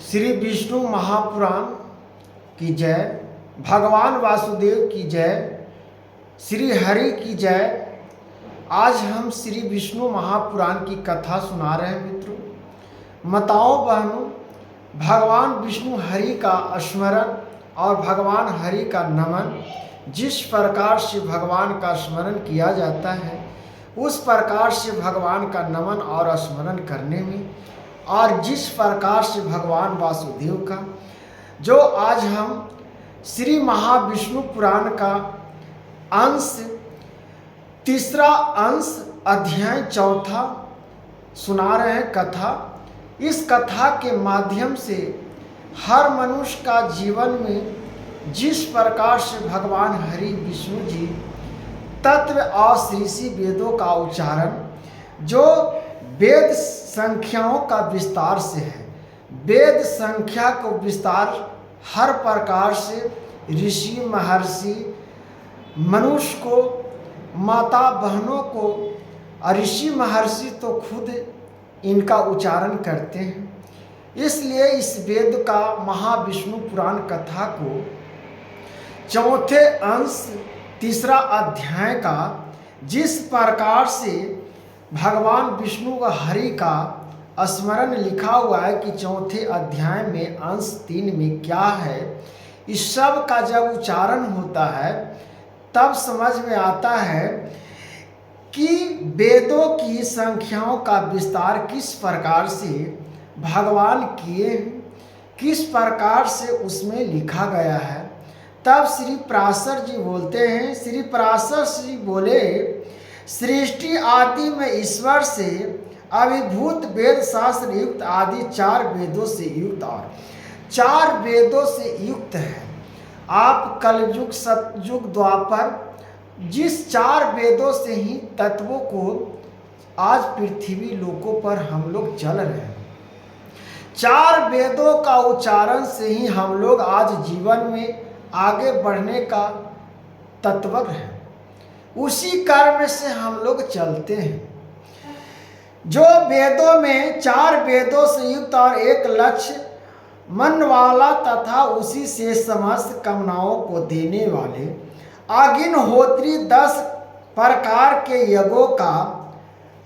श्री विष्णु महापुराण की जय, भगवान वासुदेव की जय, श्री हरि की जय। आज हम श्री विष्णु महापुराण की कथा सुना रहे हैं मित्रों। माताओं बहनों, भगवान विष्णु हरि का स्मरण और भगवान हरि का नमन, जिस प्रकार से भगवान का स्मरण किया जाता है उस प्रकार से भगवान का नमन और स्मरण करने में, और जिस प्रकार से भगवान वासुदेव का, जो आज हम श्री महाविष्णु पुराण का अंश तीसरा अंश अध्याय चौथा सुना रहे हैं कथा। इस कथा के माध्यम से हर मनुष्य का जीवन में जिस प्रकार से भगवान हरि विष्णु जी तत्व और ऋषि वेदों का उच्चारण, जो वेद संख्याओं का विस्तार से है, वेद संख्या को विस्तार हर प्रकार से ऋषि महर्षि मनुष्य को, माता बहनों को, ऋषि महर्षि तो खुद इनका उच्चारण करते हैं। इसलिए इस वेद का महाविष्णु पुराण कथा को चौथे अंश तीसरा अध्याय का जिस प्रकार से भगवान विष्णु व हरि का स्मरण लिखा हुआ है कि चौथे अध्याय में अंश 3 में क्या है, इस सब का जब उच्चारण होता है तब समझ में आता है कि वेदों की संख्याओं का विस्तार किस प्रकार से भगवान किए हैं, किस प्रकार से उसमें लिखा गया है। तब श्री पराशर जी बोलते हैं, श्री पराशर जी बोले, सृष्टि आदि में ईश्वर से अभिभूत वेद शास्त्र युक्त आदि 4 वेदों से युक्त और 4 वेदों से युक्त है। आप कलयुग सतयुग द्वापर जिस 4 वेदों से ही तत्वों को आज पृथ्वी लोकों पर हम लोग चल रहे हैं। 4 वेदों का उच्चारण से ही हम लोग आज जीवन में आगे बढ़ने का तत्पर है। उसी कर्म से हम लोग चलते हैं। जो वेदों में 4 वेदों से युक्त और एक लक्ष्य मन वाला तथा उसी से समस्त कामनाओं को देने वाले अग्निहोत्री 10 प्रकार के यज्ञों का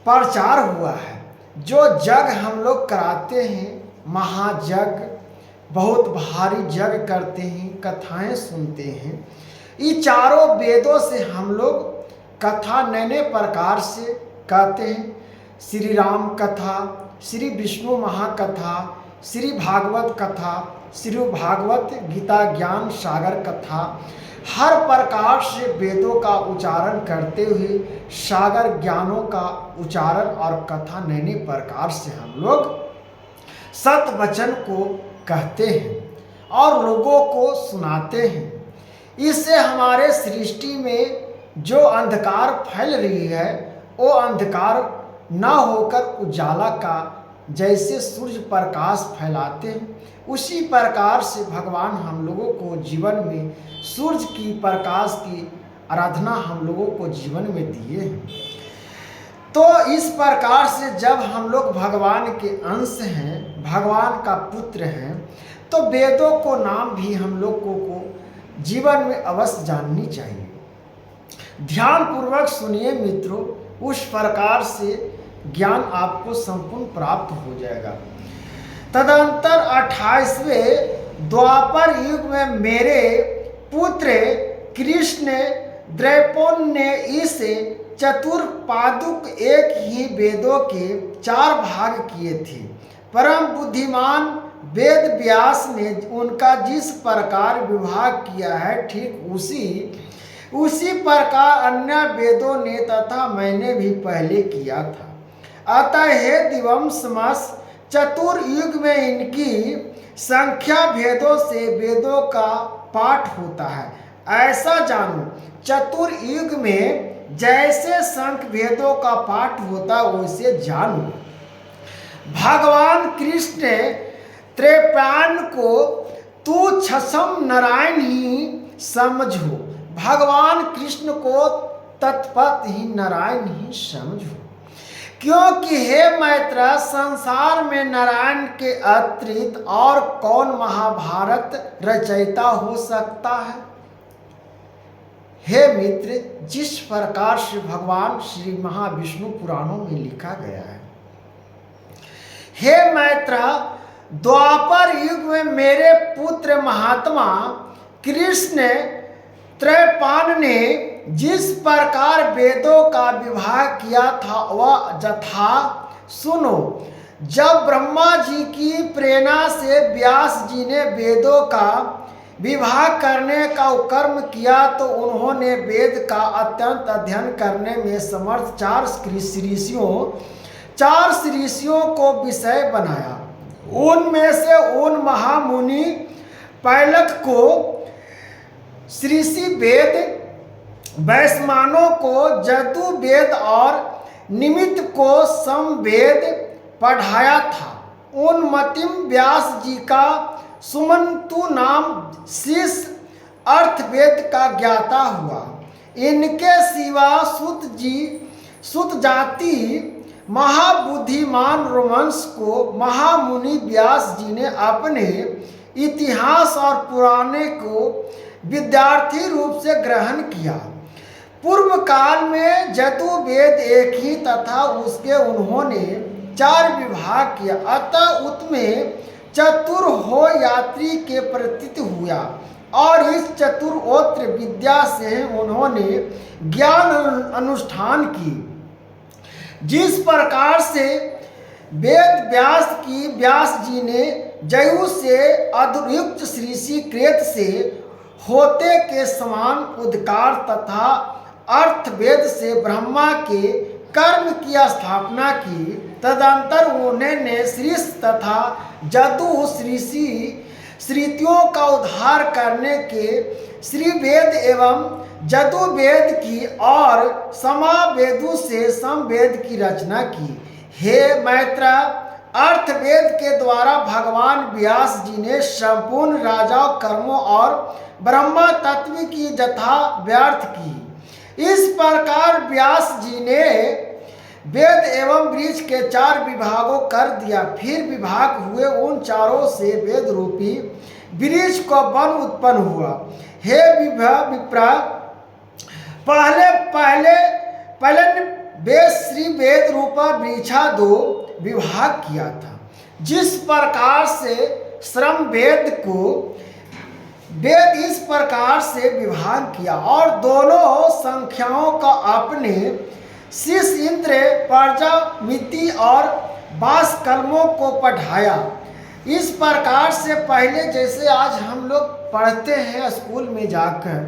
प्रचार हुआ है। जो जग हम लोग कराते हैं, महाजग, बहुत भारी जग करते हैं, कथाएं सुनते हैं। ये 4 वेदों से हम लोग कथा नए नए प्रकार से कहते हैं। श्री राम कथा, श्री विष्णु महाकथा, श्री भागवत कथा, श्री भागवत गीता ज्ञान सागर कथा, हर प्रकार से वेदों का उच्चारण करते हुए सागर ज्ञानों का उच्चारण और कथा नए नए प्रकार से हम लोग सत वचन को कहते हैं और लोगों को सुनाते हैं। इससे हमारे सृष्टि में जो अंधकार फैल रही है वो अंधकार न होकर उजाला का जैसे सूर्य प्रकाश फैलाते हैं, उसी प्रकार से भगवान हम लोगों को जीवन में सूर्य की प्रकाश की आराधना हम लोगों को जीवन में दिए हैं। तो इस प्रकार से जब हम लोग भगवान के अंश हैं, भगवान का पुत्र हैं, तो वेदों को नाम भी हम लोगों को जीवन में अवश्य जाननी चाहिए। ध्यान पूर्वक सुनिए मित्रों, उस प्रकार से ज्ञान आपको संपूर्ण प्राप्त हो जाएगा। तदंतर 28वें द्वापर युग में मेरे पुत्र कृष्ण द्रौपद ने इस चतुर्पादुक एक ही वेदों के 4 भाग किए थे। परम बुद्धिमान वेद व्यास ने उनका जिस प्रकार विभाग किया है, ठीक उसी प्रकार अन्य वेदों ने तथा मैंने भी पहले किया था। अतः हे दिवंसमस, चतुर्युग में इनकी संख्या भेदों से वेदों का पाठ होता है। ऐसा जानो, चतुर्युग में जैसे संख्य भेदों का पाठ होता है वैसे जानो। भगवान कृष्ण त्रेपान को तू छसम नारायण ही समझो। भगवान कृष्ण को तत्पत ही नारायण ही समझो। क्योंकि हे मैत्र, संसार में नारायण के अतिरिक्त और कौन महाभारत रचयिता हो सकता है। हे मित्र, जिस प्रकार से भगवान श्री महाविष्णु पुराणों में लिखा गया है, हे मैत्र, द्वापर युग में मेरे पुत्र महात्मा कृष्ण त्रैपान ने जिस प्रकार वेदों का विवाह किया था वह यथा सुनो। जब ब्रह्मा जी की प्रेरणा से व्यास जी ने वेदों का विवाह करने का कर्म किया तो उन्होंने वेद का अत्यंत अध्ययन करने में समर्थ चार ऋषियों को विषय बनाया। उनमें से उन महामुनि पैलक को ऋषि वेद, वैश्वानों को जदु वेद और निमित्त को समवेद पढ़ाया था। उन मतिम व्यास जी का सुमंतु नाम शिष्य अर्थवेद का ज्ञाता हुआ। इनके सिवा सुत जाति महाबुद्धिमान रोमंस को महामुनि व्यास जी ने अपने इतिहास और पुराणे को विद्यार्थी रूप से ग्रहण किया। पूर्व काल में जदु वेद एक ही तथा उसके उन्होंने चार विभाग किया, अतः उसमें चतुर हो यात्री के प्रतीत हुआ और इस चतुर्वोत्र विद्या से उन्होंने ज्ञान अनुष्ठान की। जिस प्रकार से वेद व्यास जी ने जयु से अधुयुक्त ऋषि क्रेत से होते के समान उद्गार तथा अर्थवेद से ब्रह्मा के कर्म की स्थापना की, तदंतर उन्होंने श्रीष तथा जदु श्रुतियों का उद्धार करने के श्री वेद एवं जदु वेद की और समावेदु से समवेद की रचना की। हे मैत्र, अर्थवेद के द्वारा भगवान व्यास जी ने संपूर्ण राजाओं कर्मों और ब्रह्मा तत्व की यथा व्यर्थ की। इस प्रकार व्यास जी ने वेद एवं वृक्ष के चार विभागों कर दिया। फिर विभाग हुए उन चारों से वेद रूपी वृक्ष को वन उत्पन्न हुआ। हे विप्रा, पहले वेद श्री वेद रूपा वृक्षा दो विभाग किया था। जिस प्रकार से श्रम वेद को वेद इस प्रकार से विभाग किया और दोनों संख्याओं का अपने शिष्य इंद्र, प्रजामिति और बाष्कलमों को पढ़ाया। इस प्रकार से पहले जैसे आज हम लोग पढ़ते हैं स्कूल में जाकर,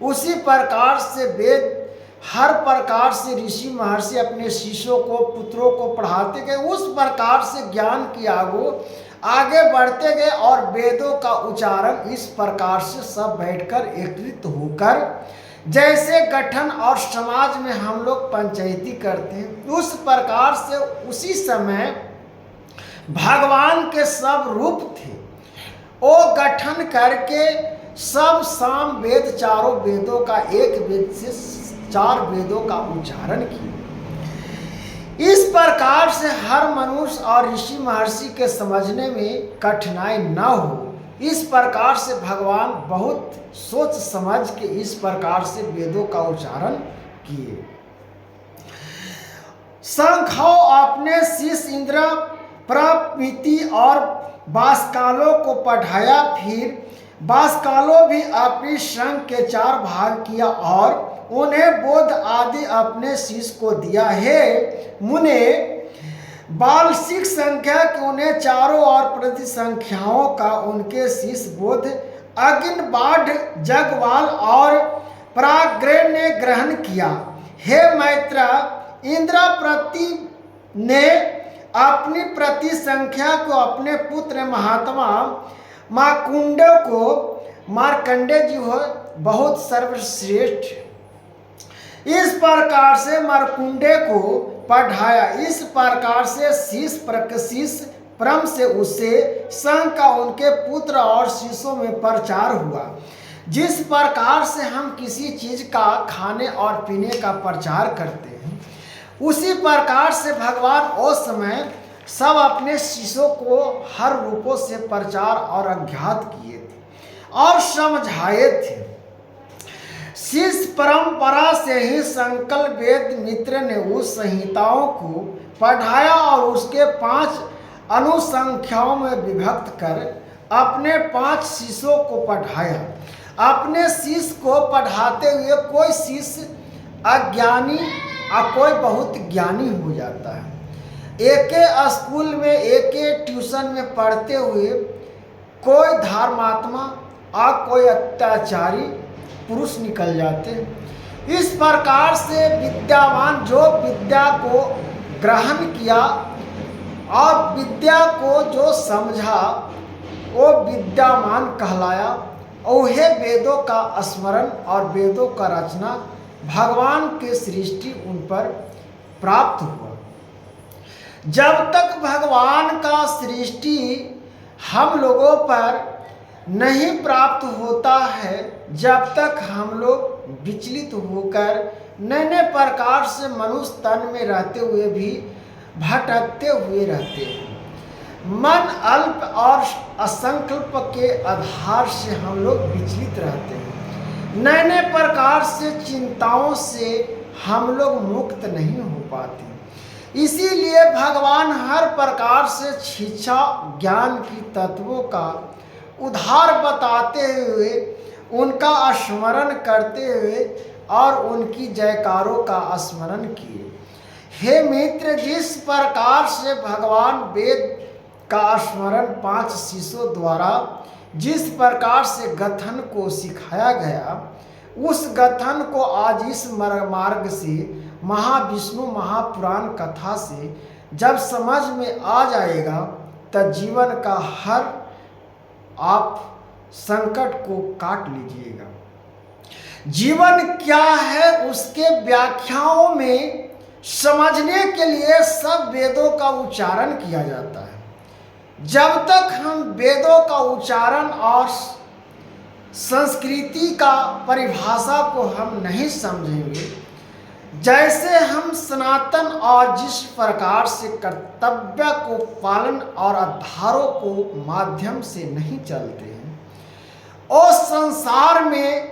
उसी प्रकार से वेद हर प्रकार से ऋषि महर्षि अपने शिष्यों को पुत्रों को पढ़ाते गए। उस प्रकार से ज्ञान की आगे बढ़ते गए और वेदों का उच्चारण इस प्रकार से सब बैठकर एकत्रित होकर, जैसे गठन और समाज में हम लोग पंचायती करते हैं, उस प्रकार से उसी समय भगवान के सब रूप थे। वो गठन करके सब साम वेद चारों वेदों का एक वेद से चार वेदों का उच्चारण किया। इस प्रकार से हर मनुष्य और ऋषि महर्षि के समझने में कठिनाई न हो, इस प्रकार से भगवान बहुत सोच समझ के इस प्रकार से वेदों का उच्चारण किए। शंखों अपने शिष्य इंद्र, प्रमिति और बाष्कलों को पढ़ाया। फिर बाष्कलों भी अपनी शंख के चार भाग किया और उन्हें बोध आदि अपने शिष्य को दिया। हे मुने, बालसिक संख्या के उन्हें चारों और प्रति संख्याओं का उनके शिष्य बोध, अग्नि, बाढ़, जगवाल और प्राग्रह ने ग्रहण किया। हे मैत्र, इंद्रप्रति ने अपनी प्रति संख्या को अपने पुत्र महात्मा मार्कंडेय को, मार्कंडेय जी हो बहुत सर्वश्रेष्ठ, इस प्रकार से मार्कंडेय को पढ़ाया। इस प्रकार से शिष्य परम से उससे संघ का उनके पुत्र और शिष्यों में प्रचार हुआ। जिस प्रकार से हम किसी चीज का खाने और पीने का प्रचार करते हैं, उसी प्रकार से भगवान उस समय सब अपने शिष्यों को हर रूपों से प्रचार और अज्ञात किए थे और समझाए थे। शिष्य परंपरा से ही संकल्प वेद मित्र ने उस संहिताओं को पढ़ाया और उसके 5 अनुसंख्याओं में विभक्त कर अपने 5 शिष्यों को पढ़ाया। अपने शिष्य को पढ़ाते हुए कोई शिष्य अज्ञानी और कोई बहुत ज्ञानी हो जाता है। एक स्कूल में एक ट्यूशन में पढ़ते हुए कोई धर्मात्मा और कोई अत्याचारी पुरुष निकल जाते हैं। इस प्रकार से विद्यावान जो विद्या को ग्रहण किया और विद्या को जो समझा वो विद्यामान कहलाया और वह वेदों का स्मरण और वेदों का रचना भगवान के सृष्टि उन पर प्राप्त हुआ। जब तक भगवान का सृष्टि हम लोगों पर नहीं प्राप्त होता है, जब तक हम लोग विचलित होकर नए नए प्रकार से मनुष्य तन में रहते हुए भी भटकते हुए रहते हैं। मन अल्प और असंकल्प के आधार से हम लोग विचलित रहते हैं। नए नए प्रकार से चिंताओं से हम लोग मुक्त नहीं हो पाते। इसीलिए भगवान हर प्रकार से शिक्षा ज्ञान की तत्वों का उद्धार बताते हुए उनका स्मरण करते हुए और उनकी जयकारों का स्मरण किए। हे मित्र, जिस प्रकार से भगवान वेद का स्मरण 5 शिष्यों द्वारा जिस प्रकार से गठन को सिखाया गया, उस गठन को आज इस मार्ग से महाविष्णु महापुराण कथा से जब समझ में आ जाएगा तब जीवन का हर आप संकट को काट लीजिएगा। जीवन क्या है उसके व्याख्याओं में समझने के लिए सब वेदों का उच्चारण किया जाता है। जब तक हम वेदों का उच्चारण और संस्कृति का परिभाषा को हम नहीं समझेंगे, जैसे हम सनातन और जिस प्रकार से कर्तव्य को पालन और आधारों को माध्यम से नहीं चलते हैं, और संसार में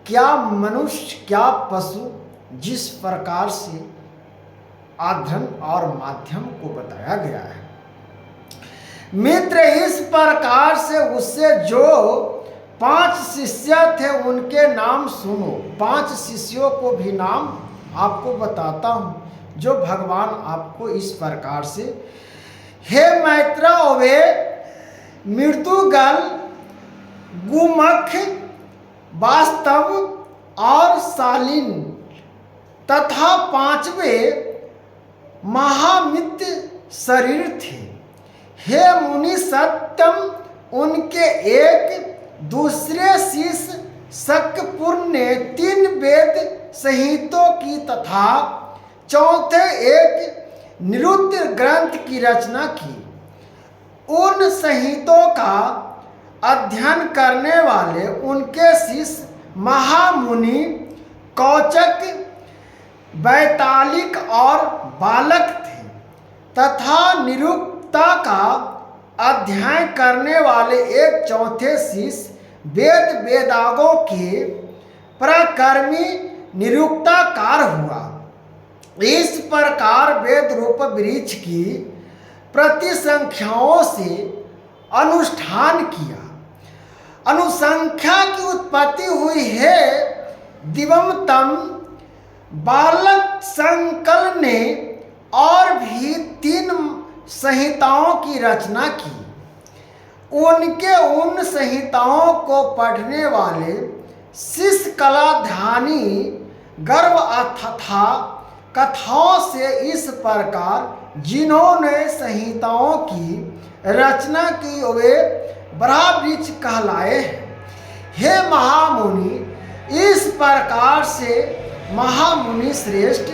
क्या मनुष्य क्या पशु जिस प्रकार से आधन और माध्यम को बताया गया है। मित्र, इस प्रकार से उससे जो 5 शिष्य थे उनके नाम सुनो। 5 शिष्यों को भी नाम आपको बताता हूं जो भगवान आपको इस प्रकार से, हे मैत्र, वे मृदुगल, गुमख, वास्तव और शालीन तथा 5वें महामित्र शरीर थे। हे मुनि, सत्यम उनके एक दूसरे शिष्य शक्यपूर्ण ने 3 वेद संहितों की तथा चौथे एक निरुद्ध ग्रंथ की रचना की। उन संहितों का अध्ययन करने वाले उनके शिष्य महामुनि कौचक, वैतालिक और बालक थे तथा निरुक्ता का अध्ययन करने वाले एक चौथे शिष्य वेदागों के पराक्रमी निरुक्ताकार हुआ। इस प्रकार वेद रूप वृक्ष की प्रतिसंख्याओं से अनुष्ठान किया। अनुसंख्या की उत्पत्ति हुई है। दिवमतम बालक संकल ने और भी 3 संहिताओं की रचना की। उनके उन संहिताओं को पढ़ने वाले शिष्य कलाध्यानी गर्व तथा कथाओं से इस प्रकार जिन्होंने संहिताओं की रचना की वे बरावृक्ष कहलाए हैं। हे महामुनि, इस प्रकार से महामुनि श्रेष्ठ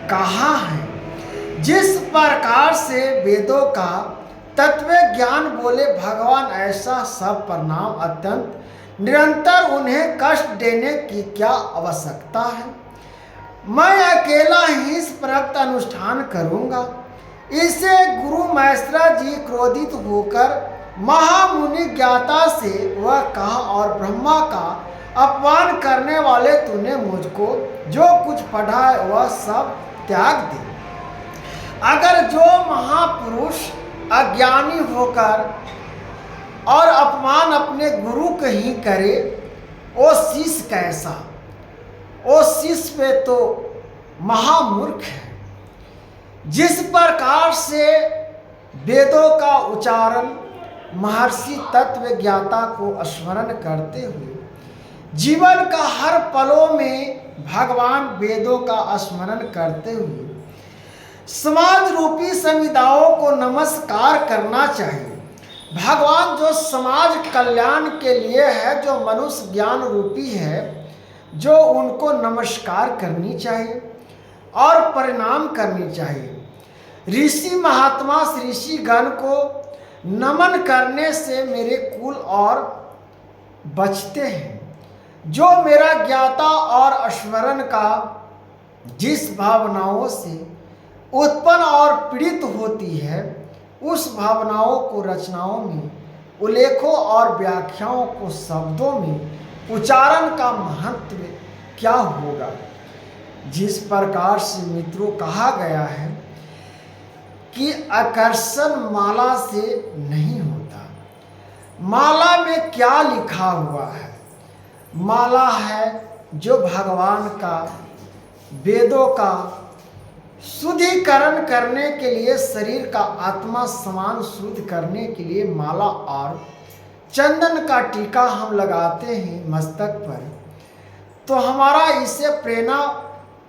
कहाँ हैं? जिस प्रकार से वेदों का तत्व ज्ञान बोले भगवान, ऐसा सब परिणाम अत्यंत निरंतर उन्हें कष्ट देने की क्या आवश्यकता है? मैं अकेला ही इस प्रक्त अनुष्ठान करूंगा। इसे गुरु मैसरा जी क्रोधित होकर महामुनि ज्ञाता से वह कहा, और ब्रह्मा का अपमान करने वाले तूने मुझको जो कुछ पढ़ा है वह सब त्याग दे। अगर जो महापुरुष अज्ञानी होकर और अपमान अपने गुरु का ही करे, वो शिष्य कैसा, वो शिष्य पे तो महामूर्ख है। जिस प्रकार से वेदों का उच्चारण महर्षि तत्व ज्ञाता को स्मरण करते हुए जीवन का हर पलों में भगवान वेदों का स्मरण करते हुए समाज रूपी संविदाओं को नमस्कार करना चाहिए। भगवान जो समाज कल्याण के लिए है, जो मनुष्य ज्ञान रूपी है, जो उनको नमस्कार करनी चाहिए और प्रणाम करनी चाहिए। ऋषि महात्मा ऋषि गण को नमन करने से मेरे कुल और बचते हैं। जो मेरा ज्ञाता और स्मरण का जिस भावनाओं से उत्पन्न और पीड़ित होती है, उस भावनाओं को रचनाओं में उल्लेखों और व्याख्याओं को शब्दों में उच्चारण का महत्व क्या होगा। जिस प्रकार से मित्रों कहा गया है कि आकर्षण माला से नहीं होता। माला में क्या लिखा हुआ है? माला है जो भगवान का वेदों का शुद्धिकरण करने के लिए, शरीर का आत्मा समान शुद्ध करने के लिए माला और चंदन का टीका हम लगाते हैं मस्तक पर, तो हमारा इससे प्रेरणा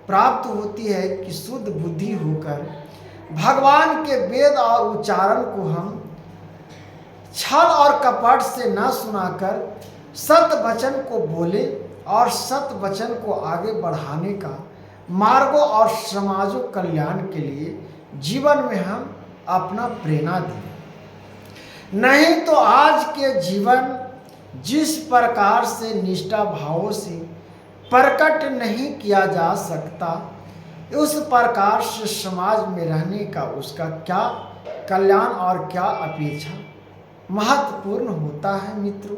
प्राप्त होती है कि शुद्ध बुद्धि होकर भगवान के वेद और उच्चारण को हम छल और कपट से न सुनाकर सत्य वचन को बोले और सत्य वचन को आगे बढ़ाने का मार्गों और समाजों कल्याण के लिए जीवन में हम अपना प्रेरणा दें। नहीं तो आज के जीवन जिस प्रकार से निष्ठा भावों से प्रकट नहीं किया जा सकता, उस प्रकार से समाज में रहने का उसका क्या कल्याण और क्या अपेक्षा महत्वपूर्ण होता है मित्रों।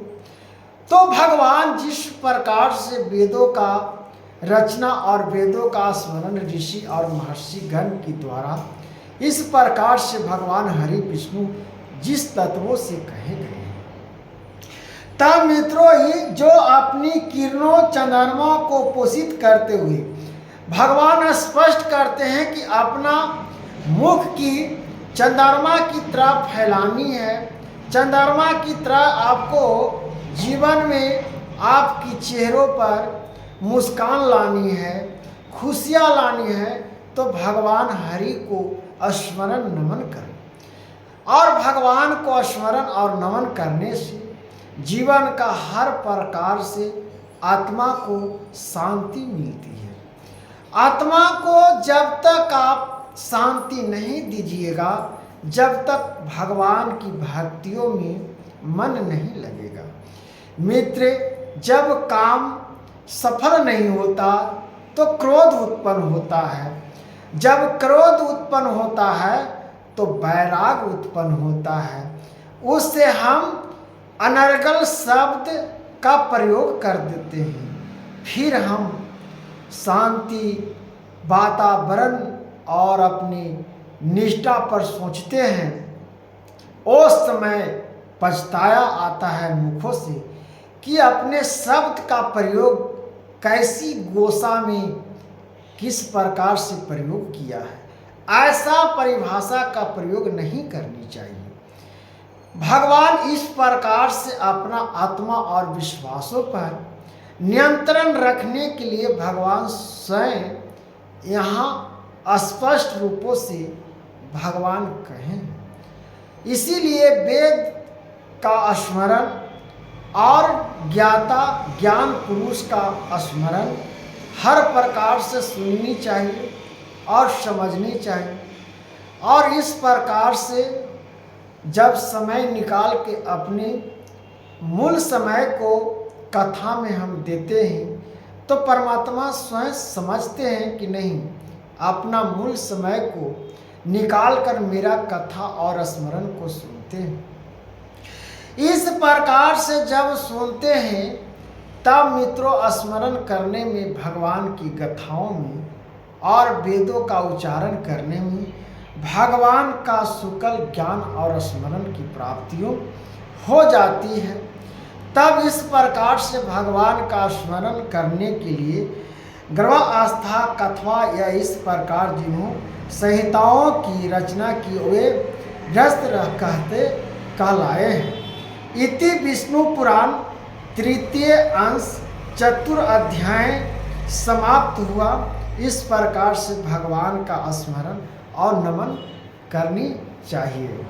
तो भगवान जिस प्रकार से वेदों का रचना और वेदों का स्मरण ऋषि और महर्षि गण के द्वारा इस प्रकार से भगवान हरि विष्णु जिस तत्वों से कहे गए हैं, तब मित्रों ही जो अपनी किरणों चंद्रमा को पोषित करते हुए भगवान स्पष्ट करते हैं कि अपना मुख की चंद्रमा की तरफ फैलानी है। चंद्रमा की तरह आपको जीवन में आपकी चेहरों पर मुस्कान लानी है, खुशियाँ लानी है, तो भगवान हरि को स्मरण नमन करें। और भगवान को स्मरण और नमन करने से जीवन का हर प्रकार से आत्मा को शांति मिलती है। आत्मा को जब तक आप शांति नहीं दीजिएगा, जब तक भगवान की भक्तियों में मन नहीं लगेगा। मित्र, जब काम सफल नहीं होता तो क्रोध उत्पन्न होता है। जब क्रोध उत्पन्न होता है तो वैराग उत्पन्न होता है। उससे हम अनर्गल शब्द का प्रयोग कर देते हैं। फिर हम शांति वातावरण और अपनी निष्ठा पर सोचते हैं। उस समय पछताया आता है मुखों से कि अपने शब्द का प्रयोग कैसी गोसा में किस प्रकार से प्रयोग किया है। ऐसा परिभाषा का प्रयोग नहीं करनी चाहिए। भगवान इस प्रकार से अपना आत्मा और विश्वासों पर नियंत्रण रखने के लिए भगवान स्वयं यहाँ स्पष्ट रूपों से भगवान कहें। इसीलिए वेद का स्मरण और ज्ञान पुरुष का स्मरण हर प्रकार से सुननी चाहिए और समझनी चाहिए। और इस प्रकार से जब समय निकाल के अपने मूल समय को कथा में हम देते हैं, तो परमात्मा स्वयं समझते हैं कि नहीं, अपना मूल समय को निकाल कर मेरा कथा और स्मरण को सुनते हैं। इस प्रकार से जब सुनते हैं तब मित्रों स्मरण करने में, भगवान की गाथाओं में और वेदों का उच्चारण करने में भगवान का शुक्ल ज्ञान और स्मरण की प्राप्तियों हो जाती है। तब इस प्रकार से भगवान का स्मरण करने के लिए गर्भ आस्था कथवा या इस प्रकार जिन्हों संहिताओं की रचना की वे व्यस्त कहते कहलाए हैं। इति विष्णु पुराण तृतीय अंश चतुर्थ अध्याय समाप्त हुआ। इस प्रकार से भगवान का स्मरण और नमन करनी चाहिए।